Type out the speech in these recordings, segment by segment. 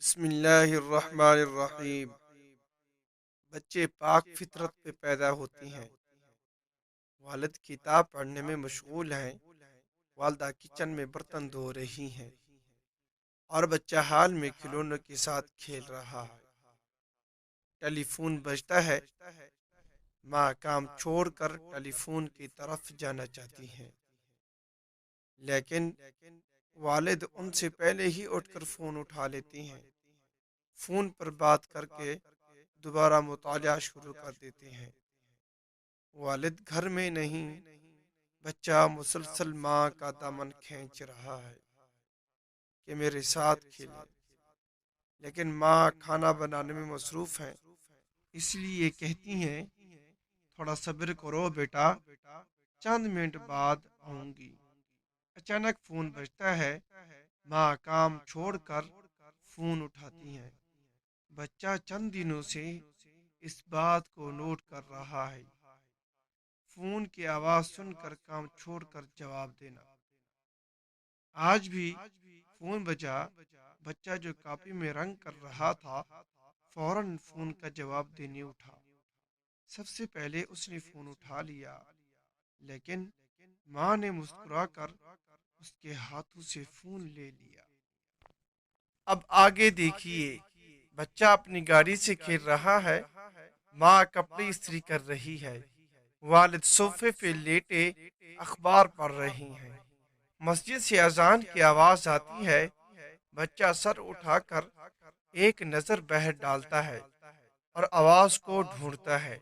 بسم اللہ الرحمن الرحیم۔ بچے پاک فطرت پہ پیدا ہوتی ہیں۔ والد کتاب پڑھنے میں مشغول ہیں، والدہ کچن میں برتن دھو رہی ہیں، اور بچہ حال میں کھلونوں کے ساتھ کھیل رہا ہے۔ ٹیلی فون بجتا ہے، ماں کام چھوڑ کر ٹیلی فون کی طرف جانا چاہتی ہیں، لیکن والد ان سے پہلے ہی اٹھ کر فون اٹھا لیتے ہیں۔ فون پر بات کر کے دوبارہ مطالعہ شروع کر دیتے ہیں۔ والد گھر میں نہیں، بچہ مسلسل ماں کا دامن کھینچ رہا ہے کہ میرے ساتھ کھیلے، لیکن ماں کھانا بنانے میں مصروف ہیں، اس لیے کہتی ہیں تھوڑا صبر کرو بیٹا، چند منٹ بعد آؤں گی۔ اچانک فون بجتا ہے، ماں کام چھوڑ کر فون اٹھاتی ہیں۔ بچہ چند دنوں سے اس بات کو نوٹ کر رہا ہے، فون کی آواز سن کر کام چھوڑ کر جواب دینا۔ آج بھی فون بجا، بچہ جو کاپی میں رنگ کر رہا تھا فوراً فون کا جواب دینے اٹھا۔ سب سے پہلے اس نے فون اٹھا لیا، لیکن ماں نے مسکرا کر اس کے ہاتھوں سے فون لے لیا۔ اب آگے دیکھیے، بچہ اپنی گاڑی سے کھیل رہا ہے، ماں کپڑے استری کر رہی ہے، والد صوفے پہ لیٹے اخبار پڑھ رہی ہیں۔ مسجد سے اذان کی آواز آتی ہے، بچہ سر اٹھا کر ایک نظر باہر ڈالتا ہے اور آواز کو ڈھونڈتا ہے،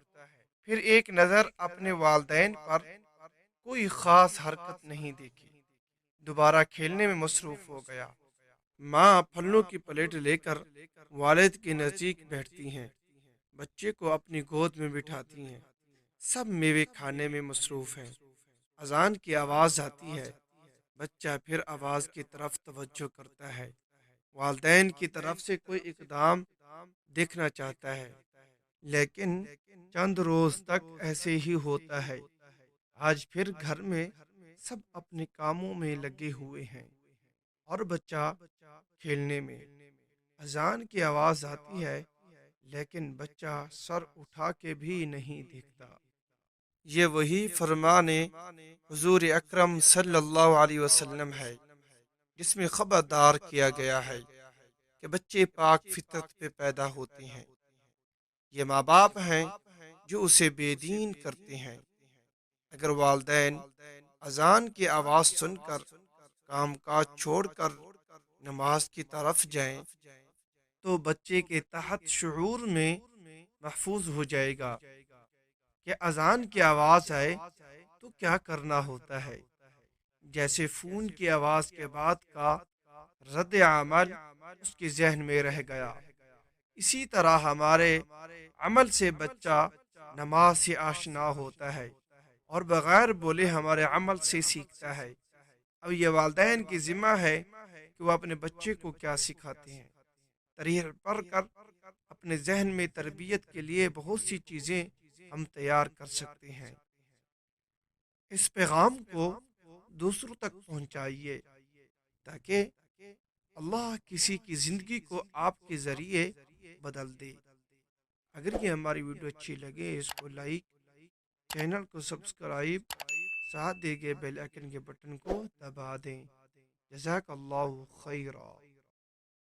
پھر ایک نظر اپنے والدین پر، کوئی خاص حرکت نہیں دیکھی، دوبارہ کھیلنے میں مصروف ہو گیا۔ ماں پھلوں کی پلیٹ لے کر والد کے نزدیک بیٹھتی ہیں، بچے کو اپنی گود میں بٹھاتی ہیں، سب میوے کھانے میں مصروف ہیں۔ اذان کی آواز آتی ہے، بچہ پھر آواز کی طرف توجہ کرتا ہے، والدین کی طرف سے کوئی اقدام دیکھنا چاہتا ہے، لیکن چند روز تک ایسے ہی ہوتا ہے۔ آج پھر گھر میں سب اپنے کاموں میں لگے ہوئے ہیں اور بچہ کھیلنے میں۔ اذان کی آواز آتی ہے، لیکن بچہ سر اٹھا کے بھی نہیں دیکھتا۔ یہ وہی فرمان حضور اکرم صلی اللہ علیہ وسلم ہے جس میں خبردار کیا گیا ہے کہ بچے پاک فطرت پہ پیدا ہوتے ہیں۔ یہ ماں باپ ہیں جو اسے بے دین کرتے ہیں۔ اگر والدین اذان کی آواز سن کر کام کاج چھوڑ کر نماز کی طرف جائیں تو بچے کے تحت شعور میں محفوظ ہو جائے گا کہ اذان کی آواز آئے تو کیا کرنا ہوتا ہے۔ جیسے فون کی آواز کے بعد کا رد عمل اس کے ذہن میں رہ گیا، اسی طرح ہمارے عمل سے بچہ نماز سے آشنا ہوتا ہے اور بغیر بولے ہمارے عمل سے سیکھتا ہے۔ اب یہ والدین کی ذمہ ہے کہ وہ اپنے بچے کو کیا سکھاتے ہیں۔ تحریر پڑھ کر اپنے ذہن میں تربیت کے لیے بہت سی چیزیں ہم تیار کر سکتے ہیں۔ اس پیغام کو دوسروں تک پہنچائیے تاکہ اللہ کسی کی زندگی کو آپ کے ذریعے بدل دے۔ اگر یہ ہماری ویڈیو اچھی لگے اس کو لائک، چینل کو سبسکرائب، ساتھ دے گئے بیل آئیکن کے بٹن کو دبا دیں۔ جزاک اللہ خیرہ۔